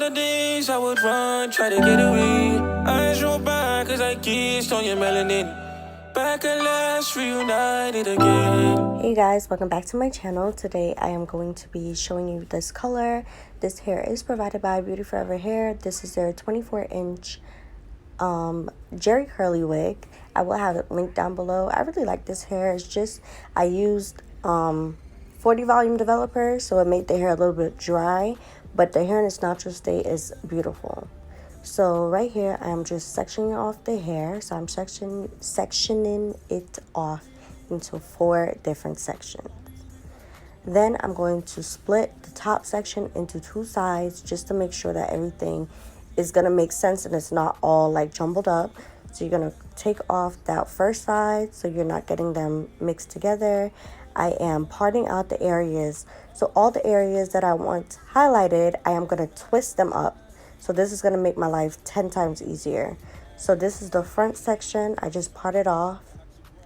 of the days I would run, try to get away. I drove by cause I kissed on your melanin. Back at last, reunited again. Hey guys, welcome back to my channel. Today I am going to be showing you this color. This hair is provided by Beautyforeverhair. This is their 24-inch Jerry Curly Wig. I will have it linked down below. I really like this hair. It's just, I used 40 volume developer, so it made the hair a little bit dry, but the hair in its natural state is beautiful. So right here, I'm just sectioning off the hair. So I'm sectioning it off into 4 different sections. Then I'm going to split the top section into 2 sides just to make sure that everything is going to make sense and it's not all like jumbled up. So you're going to take off that first side so you're not getting them mixed together. I am parting out the areas. So all the areas that I want highlighted, I am going to twist them up. So this is going to make my life 10 times easier. So this is the front section. I just parted off.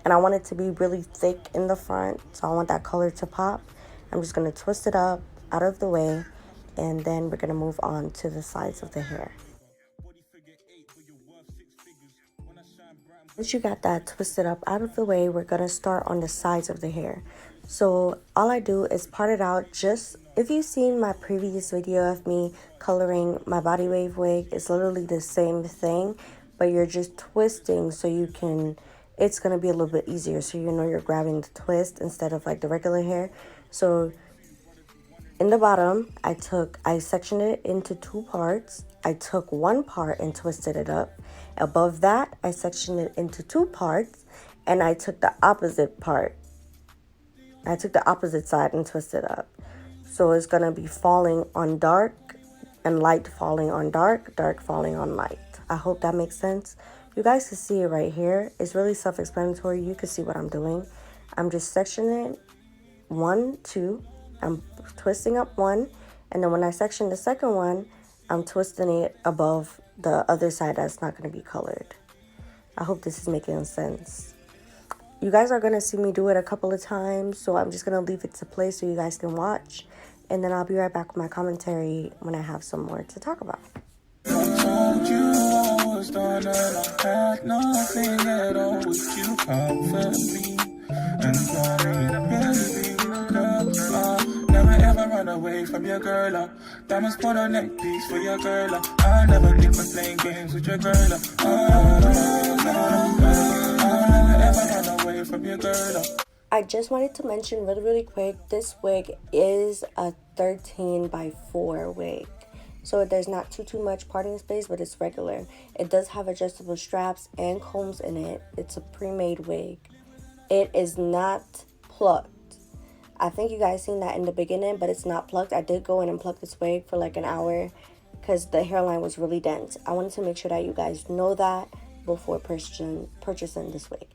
And I want it to be really thick in the front. So I want that color to pop. I'm just going to twist it up out of the way. And then we're going to move on to the sides of the hair. Once you got that twisted up out of the way, we're going to start on the sides of the hair. So all I do is part it out. Just if you've seen my previous video of me coloring my body wave wig, it's literally the same thing, but you're just twisting so you can, it's going to be a little bit easier. So you know you're grabbing the twist instead of like the regular hair. So in the bottom, I sectioned it into 2 parts. I took 1 part and twisted it up. Above that, I sectioned it into 2 parts, and I took the opposite part. I took the opposite side and twisted up. So it's going to be falling on dark and light falling on dark, dark falling on light. I hope that makes sense. You guys can see it right here. It's really self-explanatory. You can see what I'm doing. I'm just sectioning 1, 2. I'm twisting up 1. And then when I section the second one, I'm twisting it above the other side that's not going to be colored. I hope this is making sense. You guys are going to see me do it a couple of times, so I'm just going to leave it to play so you guys can watch. And then I'll be right back with my commentary when I have some more to talk about. I told you I was done and I had nothing at all with you comfortably. And never ever run away from your girl. Diamonds put a neck piece for your girl. I never think of playing games with your girl. I just wanted to mention really quick, this wig is a 13x4 wig. So there's not too much parting space, but it's regular. It does have adjustable straps and combs in it. It's a pre-made wig. It is not plucked. I think you guys seen that in the beginning, but it's not plucked. I did go in and pluck this wig for like an hour because the hairline was really dense. I wanted to make sure that you guys know that before purchasing this wig.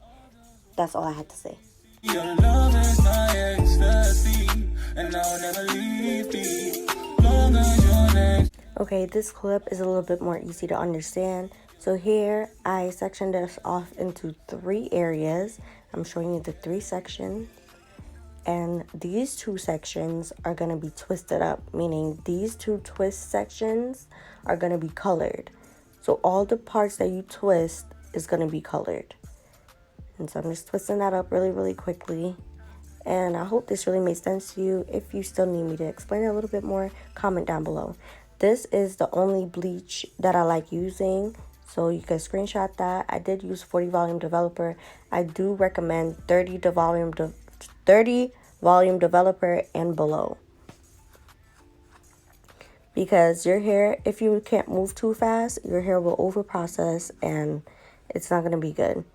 That's all I had to say. Your love is my ecstasy, and I'll never leave me. Long as you're next. Okay, this clip is a little bit more easy to understand. So here, I sectioned this off into 3 areas. I'm showing you the 3 sections. And these 2 sections are going to be twisted up, meaning these 2 twist sections are going to be colored. So all the parts that you twist is going to be colored. And so I'm just twisting that up really quickly. And I hope this really made sense to you. If you still need me to explain it a little bit more, comment down below. This is the only bleach that I like using, so you can screenshot that. I did use 40 volume developer. I do recommend 30 volume developer and below. Because your hair, if you can't move too fast, your hair will over process and it's not going to be good.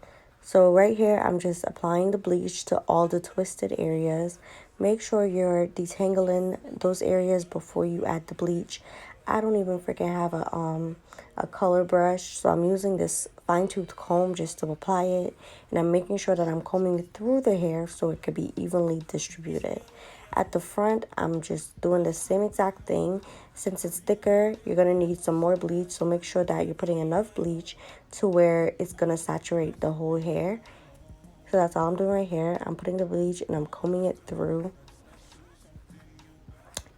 So right here, I'm just applying the bleach to all the twisted areas. Make sure you're detangling those areas before you add the bleach. I don't even freaking have a color brush, so I'm using this fine-tooth comb just to apply it. And I'm making sure that I'm combing it through the hair so it could be evenly distributed. At the front, I'm just doing the same exact thing. Since it's thicker, you're going to need some more bleach. So make sure that you're putting enough bleach to where it's going to saturate the whole hair. So that's all I'm doing right here. I'm putting the bleach and I'm combing it through.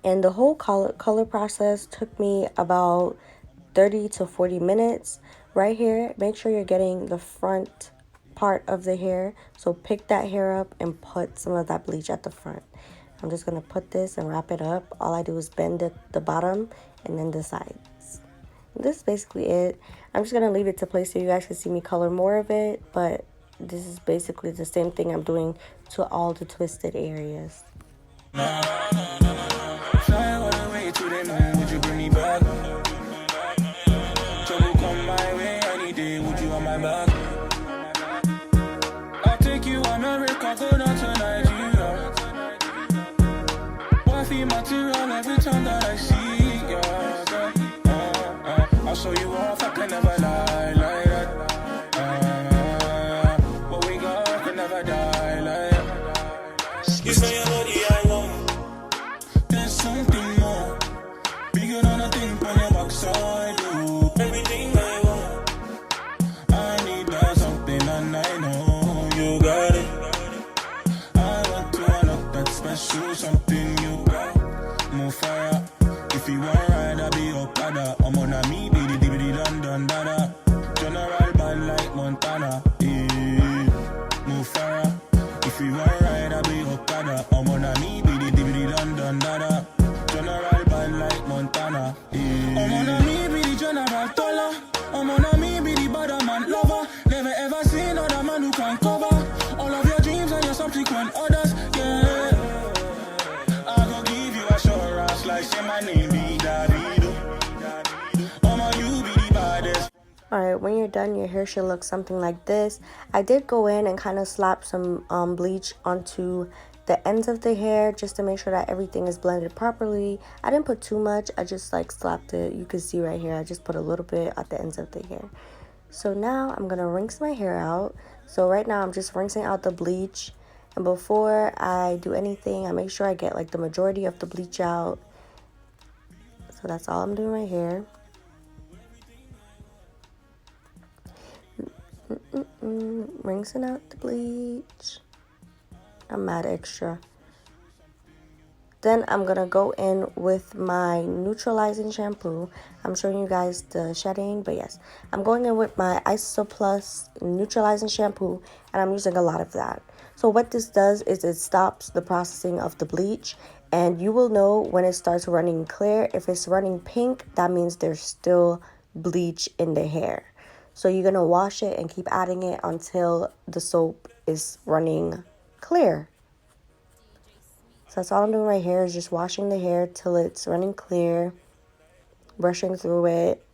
And the whole color process took me about 30 to 40 minutes. Right here, make sure you're getting the front part of the hair. So pick that hair up and put some of that bleach at the front. I'm just going to put this and wrap it up. All I do is bend the bottom and then the sides. This is basically it. I'm just going to leave it to place so you guys can see me color more of it. But this is basically the same thing I'm doing to all the twisted areas. Material every time that I see you, I'll show you off, I can never lie like that. What we got can never die like that. You say you're the I want. There's something more bigger than a thing on your backside. Do everything I want. I need that something and I know you got it. I want to unlock that special something you got. Move fire. If you want ride, I'll be up ladder. I'm on a me, biddy dibby London dada. General band like Montana. Move fire. If you want ride, I'll be up ladder. I'm on a me, biddy dibby London dada. General band like Montana. I'm on a me, biddy general dollar. I'm on a me, biddy bada man lover. Never ever seen other man who can cover all of your dreams and your subsequent orders. Yeah. Like say my name be Davido. You be the baddest. Alright, when you're done, your hair should look something like this. I did go in and kind of slap some bleach onto the ends of the hair just to make sure that everything is blended properly. I didn't put too much. I just like slapped it. You can see right here. I just put a little bit at the ends of the hair. So now I'm going to rinse my hair out. So right now I'm just rinsing out the bleach. And before I do anything, I make sure I get like the majority of the bleach out. So that's all I'm doing right here. Rinsing out the bleach. I'm mad extra. Then I'm going to go in with my neutralizing shampoo. I'm showing you guys the shedding, but yes. I'm going in with my Iso Plus neutralizing shampoo, and I'm using a lot of that. So what this does is it stops the processing of the bleach, and you will know when it starts running clear. If it's running pink, that means there's still bleach in the hair. So you're going to wash it and keep adding it until the soap is running clear. So that's all I'm doing right here is just washing the hair till it's running clear, brushing through it,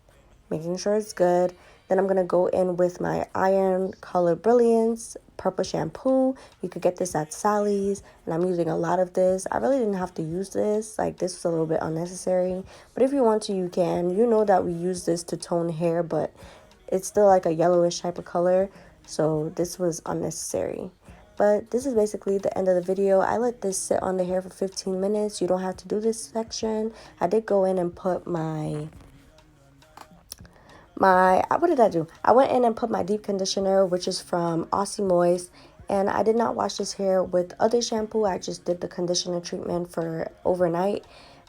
making sure it's good. Then I'm going to go in with my Iron Color Brilliance purple shampoo. You could get this at Sally's, and I'm using a lot of this. I really didn't have to use this. Like, this was a little bit unnecessary. But if you want to, you can. You know that we use this to tone hair, but it's still like a yellowish type of color. So this was unnecessary. But this is basically the end of the video. I let this sit on the hair for 15 minutes. You don't have to do this section. I did go in and put what did I do? I went in and put my deep conditioner, which is from Aussie Moist. And I did not wash this hair with other shampoo. I just did the conditioner treatment for overnight.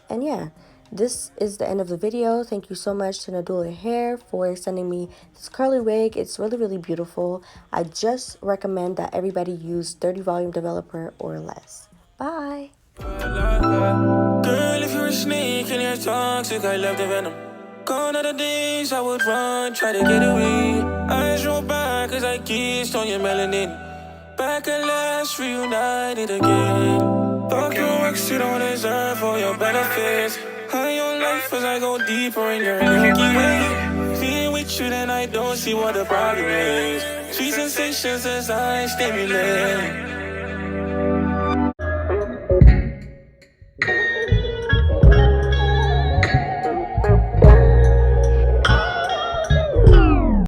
And yeah, this is the end of the video. Thank you so much to Nadula Hair for sending me this curly wig. It's really, really beautiful. I just recommend that everybody use 30 volume developer or less. Bye. Girl, if you're a snake and you're toxic, I love the venom. Gone are the days I would run, try to get away. Eyes roll back as I kissed on your melanin. Back at Lash, reunited again. Fuck your ex, you don't deserve all your benefits. High on life as I go deeper in your Milky Way. Being with you, then I don't see what the problem is. Sweet sensations as I stimulate.